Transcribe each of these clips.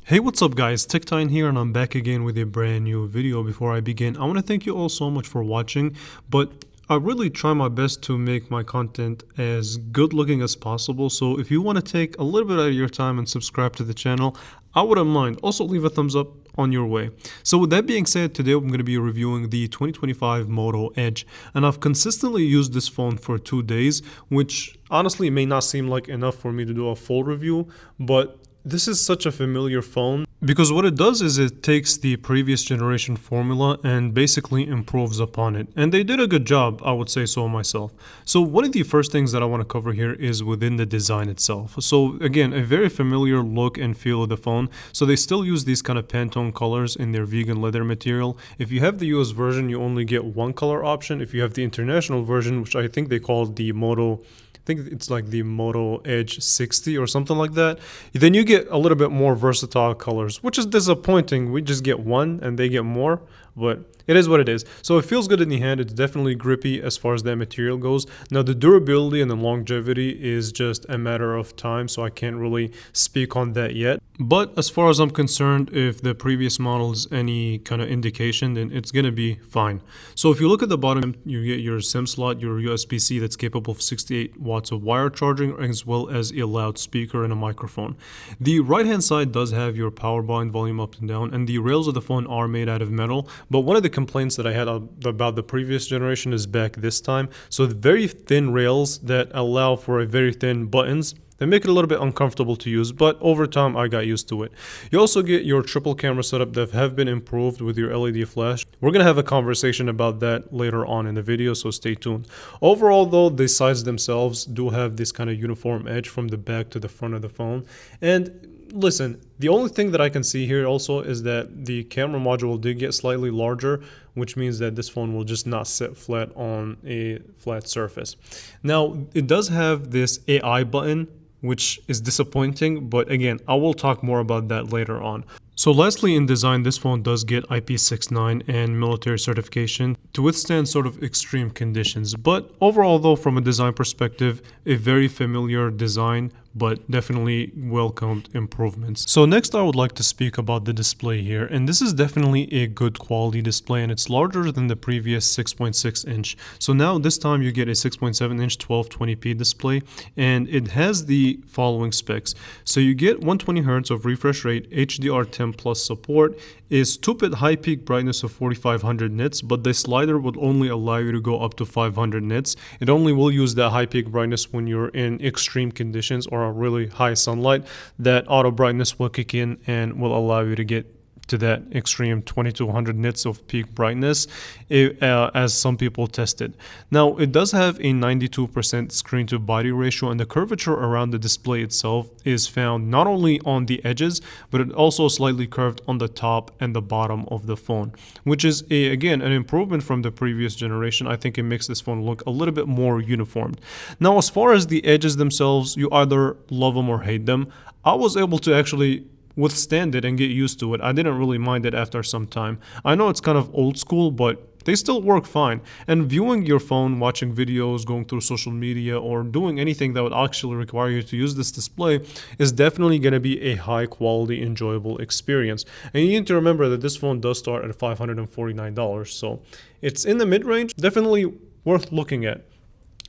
Hey, what's up guys, TechTime here and I'm back again with a brand new video. Before I begin, I want to thank you all so much for watching, but I really try my best to make my content as good looking as possible. So if you want to take a little bit out of your time and subscribe to the channel, I wouldn't mind. Also leave a thumbs up on your way. So with that being said, today I'm going to be reviewing the 2025 Moto Edge, and I've consistently used this phone for 2 days, which honestly may not seem like enough for me to do a full review, but this is such a familiar phone because what it does is it takes the previous generation formula and basically improves upon it. And they did a good job, I would say so myself. So one of the first things that I want to cover here is within the design itself. So again, a very familiar look and feel of the phone. So they still use these kind of Pantone colors in their vegan leather material. If you have the US version, you only get one color option. If you have the international version, which I think they call the Moto, I think it's like the Moto Edge 60 or something like that, then you get a little bit more versatile colors, which is disappointing. We just get one and they get more, but it is what it is. So it feels good in the hand. It's definitely grippy as far as that material goes. Now the durability and the longevity is just a matter of time, so I can't really speak on that yet. But as far as I'm concerned, if the previous model is any kind of indication, then it's going to be fine. So if you look at the bottom, you get your SIM slot, your USB-C that's capable of 68 watts of wire charging, as well as a loudspeaker and a microphone. The right-hand side does have your power button, volume up and down, and the rails of the phone are made out of metal. But one of the complaints that I had about the previous generation is back this time. So the very thin rails that allow for a very thin buttons, they make it a little bit uncomfortable to use, but over time I got used to it. You also get your triple camera setup that have been improved with your LED flash. We're going to have a conversation about that later on in the video, so stay tuned. Overall though, the sides themselves do have this kind of uniform edge from the back to the front of the phone. And listen, the only thing that I can see here also is that the camera module did get slightly larger, which means that this phone will just not sit flat on a flat surface. Now, it does have this AI button, which is disappointing, but again, I will talk more about that later on. So lastly, in design, this phone does get IP69 and military certification to withstand sort of extreme conditions. But overall though, from a design perspective, a very familiar design, but definitely welcomed improvements. So next I would like to speak about the display here, and this is definitely a good quality display, and it's larger than the previous 6.6 inch. So now this time you get a 6.7 inch 1220p display, and it has the following specs. So you get 120 Hz of refresh rate, HDR10 plus support, is 2-bit high peak brightness of 4500 nits, but the slider would only allow you to go up to 500 nits. It only will use that high peak brightness when you're in extreme conditions or a really high sunlight. That auto brightness will kick in and will allow you to get to that extreme 2200 nits of peak brightness, as some people tested. Now it does have a 92% screen to body ratio, and the curvature around the display itself is found not only on the edges, but it also slightly curved on the top and the bottom of the phone, which is again an improvement from the previous generation. I think it makes this phone look a little bit more uniformed. Now as far as the edges themselves, you either love them or hate them. I was able to actually withstand it and get used to it. I didn't really mind it after some time. I know it's kind of old school, but they still work fine. And viewing your phone, watching videos, going through social media, or doing anything that would actually require you to use this display is definitely going to be a high quality, enjoyable experience. And you need to remember that this phone does start at $549, so it's in the mid-range, definitely worth looking at.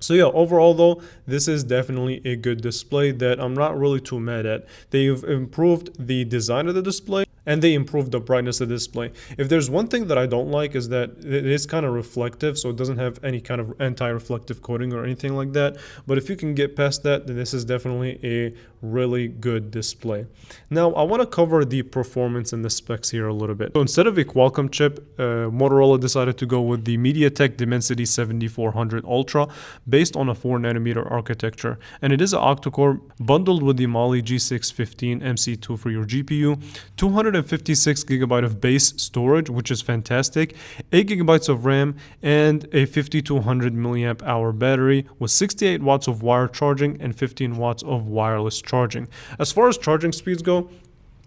So yeah, overall though, this is definitely a good display that I'm not really too mad at. They've improved the design of the display and they improved the brightness of the display. If there's one thing that I don't like is that it is kind of reflective, so it doesn't have any kind of anti-reflective coating or anything like that. But if you can get past that, then this is definitely a really good display. Now I want to cover the performance and the specs here a little bit. So instead of a Qualcomm chip, Motorola decided to go with the MediaTek Dimensity 7400 Ultra based on a 4nm architecture, and it is an octa-core bundled with the Mali G615 MC2 for your GPU, 256GB of base storage, which is fantastic, 8GB of RAM, and a 5200 milliamp hour battery with 68 watts of wire charging and 15 watts of wireless charging. As far as charging speeds go,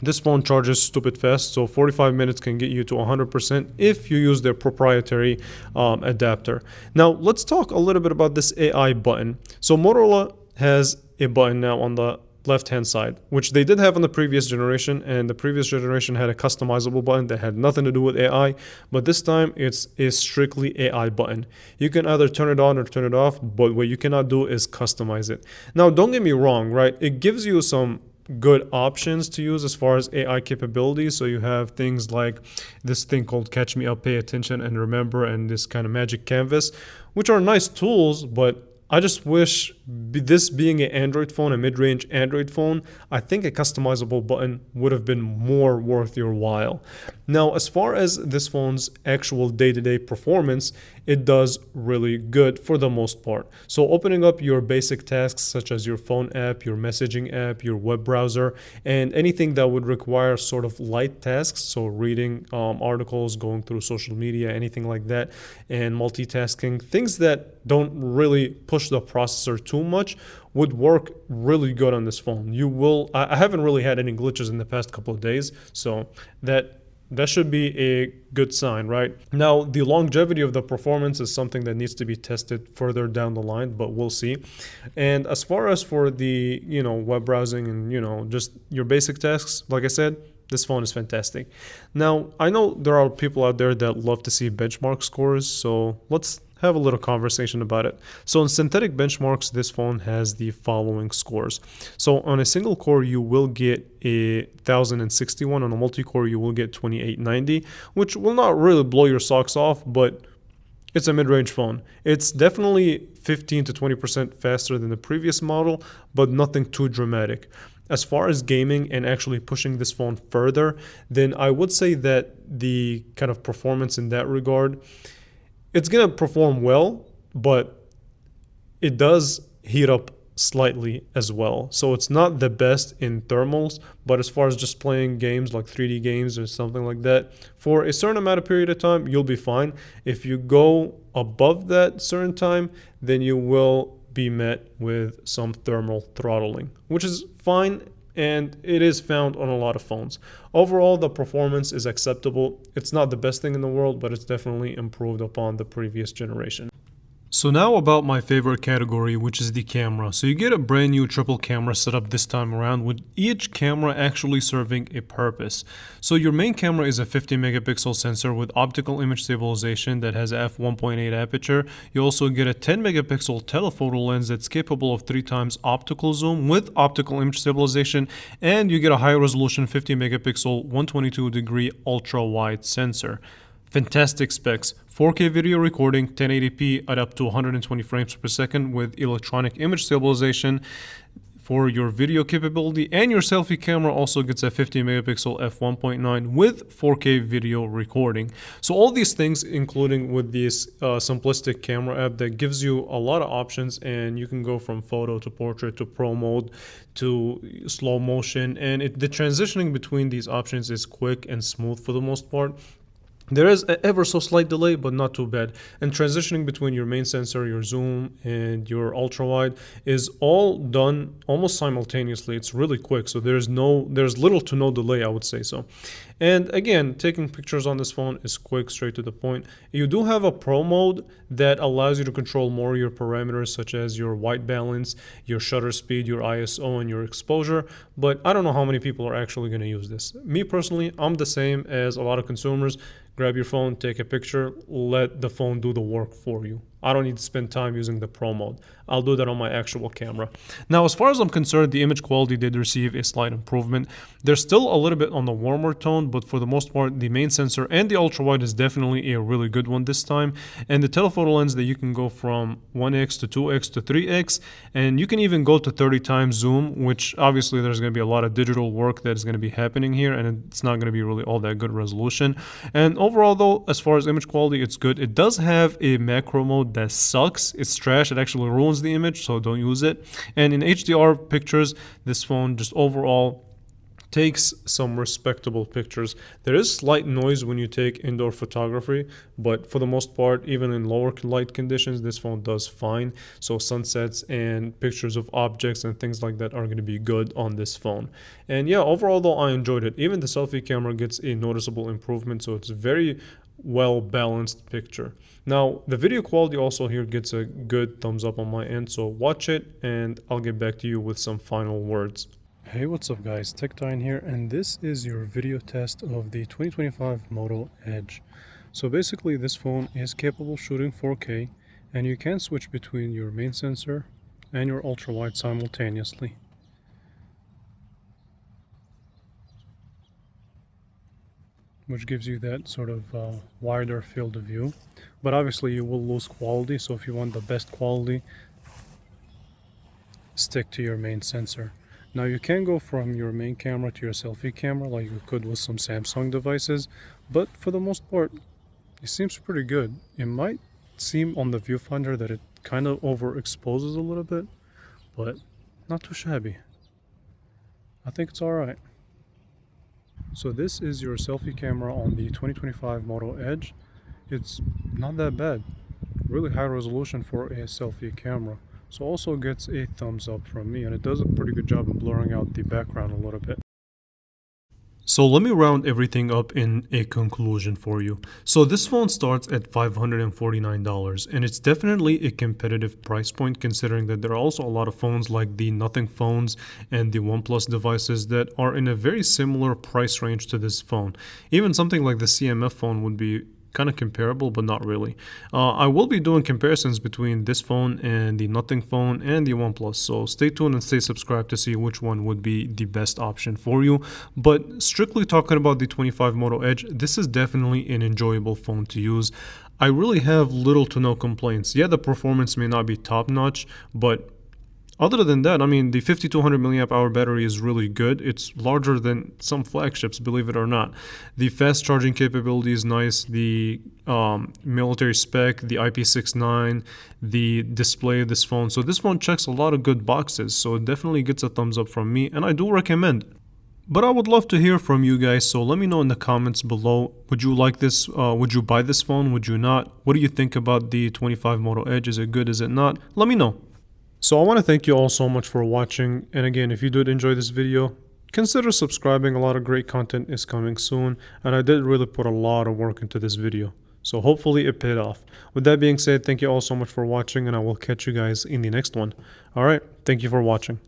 this phone charges stupid fast, so 45 minutes can get you to 100% if you use their proprietary adapter. Now, let's talk a little bit about this AI button. So Motorola has a button now on the left hand side, which they did have on the previous generation, and the previous generation had a customizable button that had nothing to do with AI, but this time it's a strictly AI button. You can either turn it on or turn it off, but what you cannot do is customize it. Now, don't get me wrong, right? It gives you some good options to use as far as AI capabilities. So you have things like this thing called Catch Me Up, Pay Attention, and Remember, and this kind of magic canvas, which are nice tools, but I just wish, this being an Android phone, a mid-range Android phone, I think a customizable button would have been more worth your while. Now, as far as this phone's actual day-to-day performance, it does really good for the most part. So opening up your basic tasks such as your phone app, your messaging app, your web browser, and anything that would require sort of light tasks, so reading articles, going through social media, anything like that, and multitasking, things that don't really push the processor too much, would work really good on this phone. I haven't really had any glitches in the past couple of days, so that should be a good sign, right? Now, the longevity of the performance is something that needs to be tested further down the line, but we'll see. And as far as for the, web browsing and, just your basic tasks, like I said, this phone is fantastic. Now, I know there are people out there that love to see benchmark scores, so let's have a little conversation about it. So in synthetic benchmarks, this phone has the following scores. So on a single core, you will get a 1061. On a multi-core, you will get 2890, which will not really blow your socks off, but it's a mid-range phone. It's definitely 15 to 20% faster than the previous model, but nothing too dramatic. As far as gaming and actually pushing this phone further, then I would say that the kind of performance in that regard, it's going to perform well, but it does heat up slightly as well. So it's not the best in thermals, but as far as just playing games like 3D games or something like that, for a certain amount of period of time, you'll be fine. If you go above that certain time, then you will be met with some thermal throttling, which is fine, and it is found on a lot of phones. Overall, the performance is acceptable. It's not the best thing in the world, but it's definitely improved upon the previous generation. So now about my favorite category, which is the camera. So you get a brand new triple camera setup this time around, with each camera actually serving a purpose. So your main camera is a 50 megapixel sensor with optical image stabilization that has a f1.8 aperture. You also get a 10 megapixel telephoto lens that's capable of 3 times optical zoom with optical image stabilization, and you get a high resolution 50 megapixel 122 degree ultra wide sensor. Fantastic specs. 4K video recording, 1080p at up to 120 frames per second with electronic image stabilization for your video capability, and your selfie camera also gets a 50 megapixel f1.9 with 4K video recording. So all these things, including with this simplistic camera app that gives you a lot of options, and you can go from photo to portrait to pro mode to slow motion, and the transitioning between these options is quick and smooth for the most part. There is an ever so slight delay, but not too bad. And transitioning between your main sensor, your zoom, and your ultra wide is all done almost simultaneously. It's really quick, so there's little to no delay, I would say so. And again, taking pictures on this phone is quick, straight to the point. You do have a pro mode that allows you to control more of your parameters, such as your white balance, your shutter speed, your ISO, and your exposure. But I don't know how many people are actually going to use this. Me personally, I'm the same as a lot of consumers. Grab your phone, take a picture, let the phone do the work for you. I don't need to spend time using the pro mode. I'll do that on my actual camera. Now, as far as I'm concerned, the image quality did receive a slight improvement. There's still a little bit on the warmer tone, but for the most part, the main sensor and the ultra wide is definitely a really good one this time. And the telephoto lens that you can go from 1x to 2x to 3x, and you can even go to 30 times zoom, which obviously there's going to be a lot of digital work that is going to be happening here, and it's not going to be really all that good resolution. And overall, though, as far as image quality, it's good. It does have a macro mode that sucks. It's trash. It actually ruins the image, so don't use it. And in HDR pictures, this phone just overall takes some respectable pictures. There is slight noise when you take indoor photography, but for the most part, even in lower light conditions, this phone does fine. So sunsets and pictures of objects and things like that are going to be good on this phone. And yeah, overall though, I enjoyed it. Even the selfie camera gets a noticeable improvement, so it's very well balanced picture. Now the video quality also here gets a good thumbs up on my end, so watch it and I'll get back to you with some final words. Hey, what's up guys, TechTine here, and this is your video test of the 2025 Moto Edge. So basically this phone is capable shooting 4K, and you can switch between your main sensor and your ultrawide simultaneously, which gives you that sort of wider field of view. But obviously you will lose quality, so if you want the best quality, stick to your main sensor. Now you can go from your main camera to your selfie camera like you could with some Samsung devices, but for the most part, it seems pretty good. It might seem on the viewfinder that it kind of overexposes a little bit, but not too shabby. I think it's alright. So this is your selfie camera on the 2025 Moto Edge. It's not that bad. Really high resolution for a selfie camera. So also gets a thumbs up from me, and it does a pretty good job of blurring out the background a little bit. So let me round everything up in a conclusion for you. So this phone starts at $549, and it's definitely a competitive price point considering that there are also a lot of phones like the Nothing phones and the OnePlus devices that are in a very similar price range to this phone. Even something like the CMF phone would be kind of comparable, but not really. I will be doing comparisons between this phone and the Nothing phone and the OnePlus, so stay tuned and stay subscribed to see which one would be the best option for you. But strictly talking about the 25 Moto Edge, this is definitely an enjoyable phone to use. I really have little to no complaints. Yeah, the performance may not be top notch, but other than that, I mean, the 5200 milliamp hour battery is really good. It's larger than some flagships, believe it or not. The fast charging capability is nice. The military spec, the IP69, the display of this phone. So this phone checks a lot of good boxes. So it definitely gets a thumbs up from me, and I do recommend it. But I would love to hear from you guys, so let me know in the comments below. Would you like this? Would you buy this phone? Would you not? What do you think about the 25 Moto Edge? Is it good? Is it not? Let me know. So I want to thank you all so much for watching, and again, if you did enjoy this video, consider subscribing. A lot of great content is coming soon, and I did really put a lot of work into this video, so hopefully it paid off. With that being said, thank you all so much for watching, and I will catch you guys in the next one. Alright, thank you for watching.